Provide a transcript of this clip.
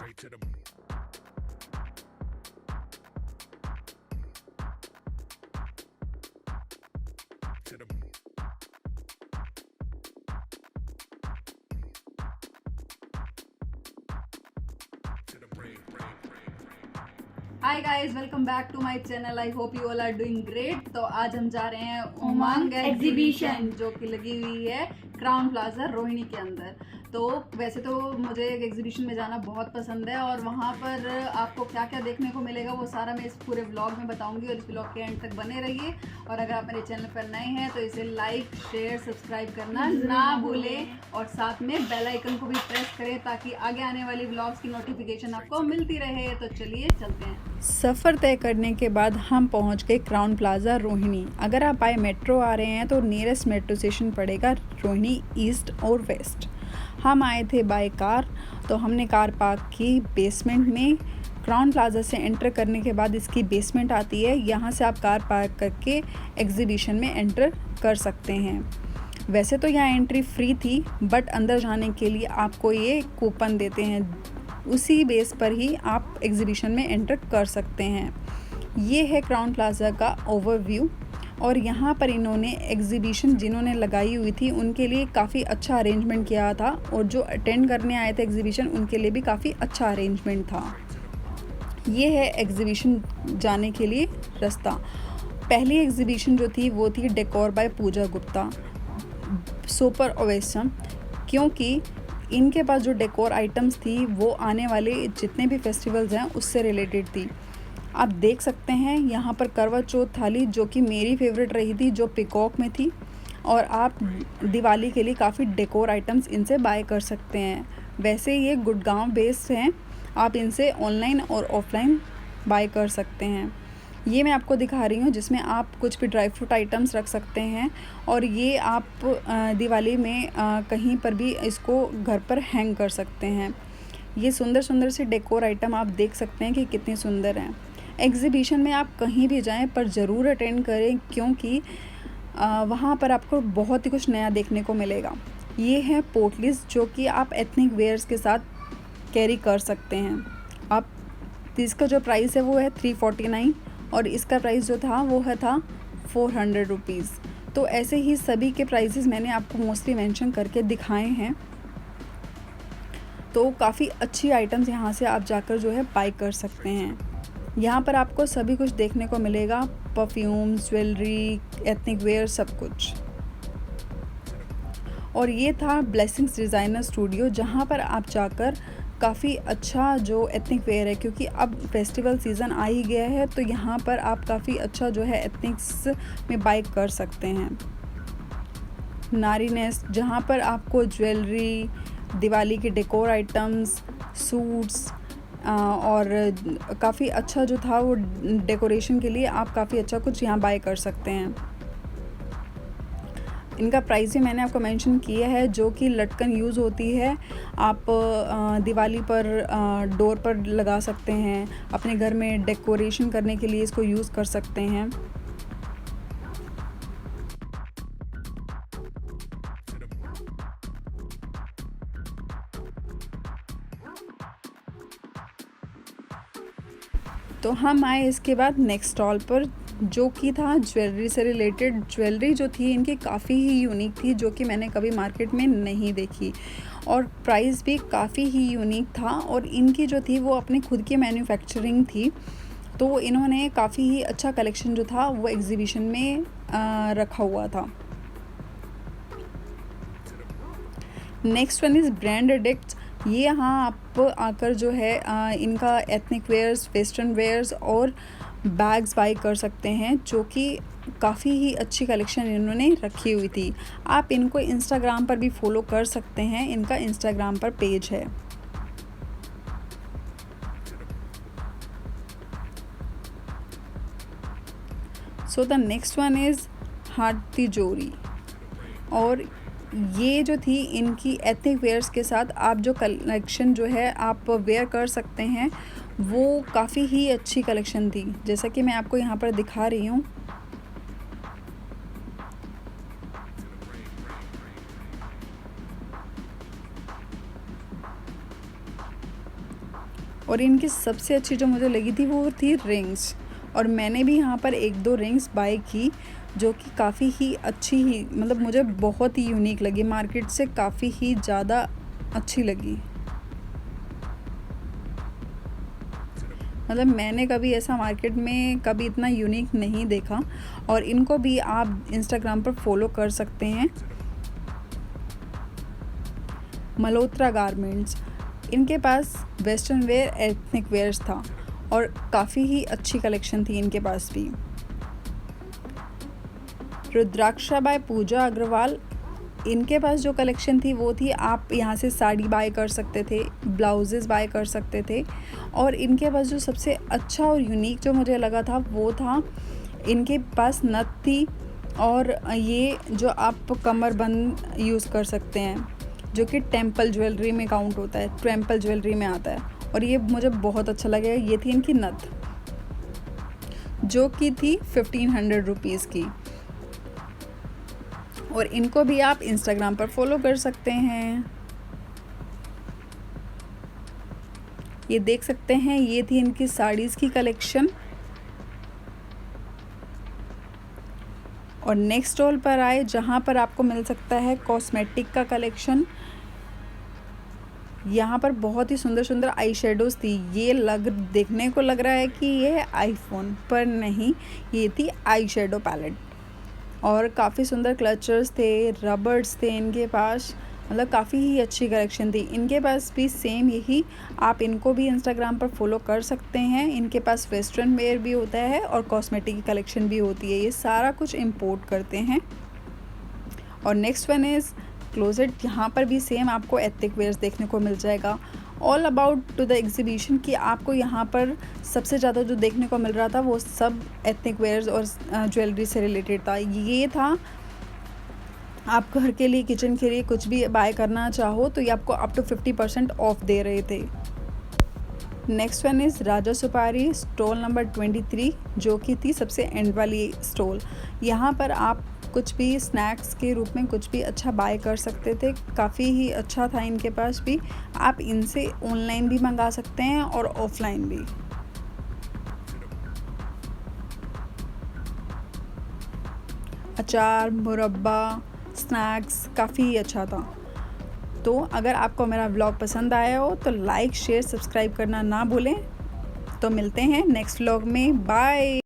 straight to the to the to the brain. Hi guys, welcome back to my channel. I hope you all are doing great. तो आज हम जा रहे हैं उमंग exhibition, जो कि लगी हुई है क्राउन प्लाजा रोहिणी के अंदर। तो वैसे तो मुझे एग्जीबिशन में जाना बहुत पसंद है और वहाँ पर आपको क्या क्या देखने को मिलेगा वो सारा मैं इस पूरे व्लॉग में बताऊंगी, और इस व्लॉग के एंड तक बने रहिए। और अगर आप मेरे चैनल पर नए हैं तो इसे लाइक, शेयर, सब्सक्राइब करना ना भूलें, और साथ में बेल आइकन को भी प्रेस करें ताकि आगे आने वाली व्लॉग्स की नोटिफिकेशन आपको मिलती रहे। तो चलिए चलते हैं। सफ़र तय करने के बाद हम पहुंच गए क्राउन प्लाजा रोहिणी। अगर आप बाय मेट्रो आ रहे हैं तो नियरेस्ट मेट्रो स्टेशन पड़ेगा रोहिणी ईस्ट और वेस्ट। हम आए थे बाय कार, तो हमने कार पार्क की बेसमेंट में। क्राउन प्लाजा से एंटर करने के बाद इसकी बेसमेंट आती है, यहाँ से आप कार पार्क करके एग्जीबिशन में एंटर कर सकते हैं। वैसे तो यहाँ एंट्री फ्री थी, बट अंदर जाने के लिए आपको ये कूपन देते हैं, उसी बेस पर ही आप एग्जीबिशन में एंटर कर सकते हैं। ये है क्राउन प्लाजा का ओवरव्यू, और यहाँ पर इन्होंने एग्जीबिशन जिन्होंने लगाई हुई थी उनके लिए काफ़ी अच्छा अरेंजमेंट किया था, और जो अटेंड करने आए थे एग्जीबिशन उनके लिए भी काफ़ी अच्छा अरेंजमेंट था। ये है एग्जीबिशन जाने के लिए रास्ता। पहली एग्जीबिशन जो थी वो थी डेकोर बाय पूजा गुप्ता, सुपर ओवेसम, क्योंकि इनके पास जो डेकोर आइटम्स थी वो आने वाले जितने भी फेस्टिवल्स हैं उससे रिलेटेड थी। आप देख सकते हैं यहाँ पर करवा चौथ थाली, जो कि मेरी फेवरेट रही थी, जो पिकॉक में थी, और आप दिवाली के लिए काफ़ी डेकोर आइटम्स इनसे बाय कर सकते हैं। वैसे ये गुड़गांव बेस्ड हैं, आप इनसे ऑनलाइन और ऑफलाइन बाय कर सकते हैं। ये मैं आपको दिखा रही हूँ, जिसमें आप कुछ भी ड्राई फ्रूट आइटम्स रख सकते हैं, और ये आप दिवाली में कहीं पर भी इसको घर पर हैंग कर सकते हैं। ये सुंदर सुंदर से डेकोर आइटम आप देख सकते हैं कि कितने सुंदर हैं। एग्जीबिशन में आप कहीं भी जाएं पर ज़रूर अटेंड करें, क्योंकि वहाँ पर आपको बहुत ही कुछ नया देखने को मिलेगा। ये है पोटलीस, जो कि आप एथनिक वेयर्स के साथ कैरी कर सकते हैं। आप इसका जो प्राइस है वो है 349, और इसका प्राइस जो था वो था 400 रुपीज़। तो ऐसे ही सभी के प्राइसेस मैंने आपको मोस्टली मेंशन करके दिखाए हैं। तो काफ़ी अच्छी आइटम्स यहाँ से आप जाकर जो है बाय कर सकते हैं। यहाँ पर आपको सभी कुछ देखने को मिलेगा, परफ्यूम्स, ज्वेलरी, एथनिक वेयर, सब कुछ। और ये था ब्लेसिंग्स डिज़ाइनर स्टूडियो, जहाँ पर आप जाकर काफ़ी अच्छा जो एथनिक वेयर है, क्योंकि अब फेस्टिवल सीज़न आ ही गया है, तो यहाँ पर आप काफ़ी अच्छा जो है एथनिक्स में बाय कर सकते हैं। नारी नेस्ट, जहाँ पर आपको ज्वेलरी, दिवाली के डेकोर आइटम्स, सूट्स, और काफ़ी अच्छा जो था वो डेकोरेशन के लिए आप काफ़ी अच्छा कुछ यहाँ बाय कर सकते हैं। इनका प्राइस भी मैंने आपको मेंशन किया है, जो कि लटकन यूज़ होती है, आप दिवाली पर डोर पर लगा सकते हैं, अपने घर में डेकोरेशन करने के लिए इसको यूज़ कर सकते हैं। तो हम आए इसके बाद नेक्स्ट स्टॉल पर, जो कि था ज्वेलरी से रिलेटेड। ज्वेलरी जो थी इनकी काफ़ी ही यूनिक थी, जो कि मैंने कभी मार्केट में नहीं देखी, और प्राइस भी काफ़ी ही यूनिक था। और इनकी जो थी वो अपनी खुद की मैन्युफैक्चरिंग थी, तो इन्होंने काफ़ी ही अच्छा कलेक्शन जो था वो एग्जीबिशन में रखा हुआ था। Next one is brand addicts. ये यहाँ आप आकर जो है इनका एथनिक वेयर्स, वेस्टर्न वेयर्स और बैग्स बाई कर सकते हैं, जो कि काफ़ी ही अच्छी कलेक्शन इन्होंने रखी हुई थी। आप इनको इंस्टाग्राम पर भी फॉलो कर सकते हैं, इनका इंस्टाग्राम पर पेज है। So the next one is हाथ तिजोरी, और ये जो थी इनकी एथनिक वेयर्स के साथ आप जो कलेक्शन जो है आप वेयर कर सकते हैं, वो काफ़ी ही अच्छी कलेक्शन थी, जैसा कि मैं आपको यहाँ पर दिखा रही हूँ। और इनकी सबसे अच्छी जो मुझे लगी थी वो थी रिंग्स, और मैंने भी यहाँ पर 1-2 रिंग्स बाय की जो कि काफ़ी ही अच्छी ही मतलब मुझे बहुत ही यूनिक लगी, मार्केट से काफ़ी ही ज़्यादा अच्छी लगी। मतलब मैंने कभी ऐसा मार्केट में कभी इतना यूनिक नहीं देखा। और इनको भी आप इंस्टाग्राम पर फॉलो कर सकते हैं, मल्होत्रा गारमेंट्स। इनके पास वेस्टर्न वेयर, एथनिक वेयर्स था और काफ़ी ही अच्छी कलेक्शन थी इनके पास भी। रुद्राक्षा बाय पूजा अग्रवाल, इनके पास जो कलेक्शन थी वो थी, आप यहाँ से साड़ी बाय कर सकते थे, ब्लाउजेस बाय कर सकते थे। और इनके पास जो सबसे अच्छा और यूनिक जो मुझे लगा था वो था इनके पास नथ थी, और ये जो आप कमरबंद यूज़ कर सकते हैं जो कि टेम्पल ज्वेलरी में काउंट होता है, टेम्पल ज्वेलरी में आता है, और ये मुझे बहुत अच्छा लगा। ये थी इनकी नथ जो कि थी 1500 रुपीज़ की, और इनको भी आप इंस्टाग्राम पर फॉलो कर सकते हैं। ये देख सकते हैं, ये थी इनकी साड़ीज़ की कलेक्शन। और नेक्स्ट स्टॉल पर आए जहाँ पर आपको मिल सकता है कॉस्मेटिक का कलेक्शन। यहाँ पर बहुत ही सुंदर सुंदर आई शेडोज़ थी। ये देखने को लग रहा है कि ये है आईफोन, पर नहीं, ये थी आई शेडो पैलेट। और काफ़ी सुंदर क्लचर्स थे, रबर्स थे इनके पास, मतलब काफ़ी ही अच्छी कलेक्शन थी। इनके पास भी सेम यही, आप इनको भी इंस्टाग्राम पर फॉलो कर सकते हैं। इनके पास वेस्टर्न वेयर भी होता है और कॉस्मेटिक की कलेक्शन भी होती है, ये सारा कुछ इंपोर्ट करते हैं। और नेक्स्ट वन इज़ क्लोजेट, यहाँ पर भी सेम आपको एथनिक वेयर्स देखने को मिल जाएगा। All about to the exhibition कि आपको यहाँ पर सबसे ज़्यादा जो देखने को मिल रहा था वो सब एथनिक वेयर्स और ज्वेलरी से रिलेटेड था। ये था आप घर के लिए, किचन के लिए कुछ भी बाय करना चाहो तो ये आपको अप टू 50% ऑफ दे रहे थे। नेक्स्ट वन इज़ राजा सुपारी, स्टॉल नंबर 23, जो कि थी सबसे एंड वाली स्टॉल। यहाँ पर आप कुछ भी स्नैक्स के रूप में कुछ भी अच्छा बाय कर सकते थे, काफ़ी ही अच्छा था इनके पास भी। आप इनसे ऑनलाइन भी मंगा सकते हैं और ऑफलाइन भी। अचार, मुरब्बा, स्नैक्स काफ़ी अच्छा था। तो अगर आपको मेरा व्लॉग पसंद आया हो तो लाइक, शेयर, सब्सक्राइब करना ना भूलें। तो मिलते हैं नेक्स्ट व्लॉग में, बाय।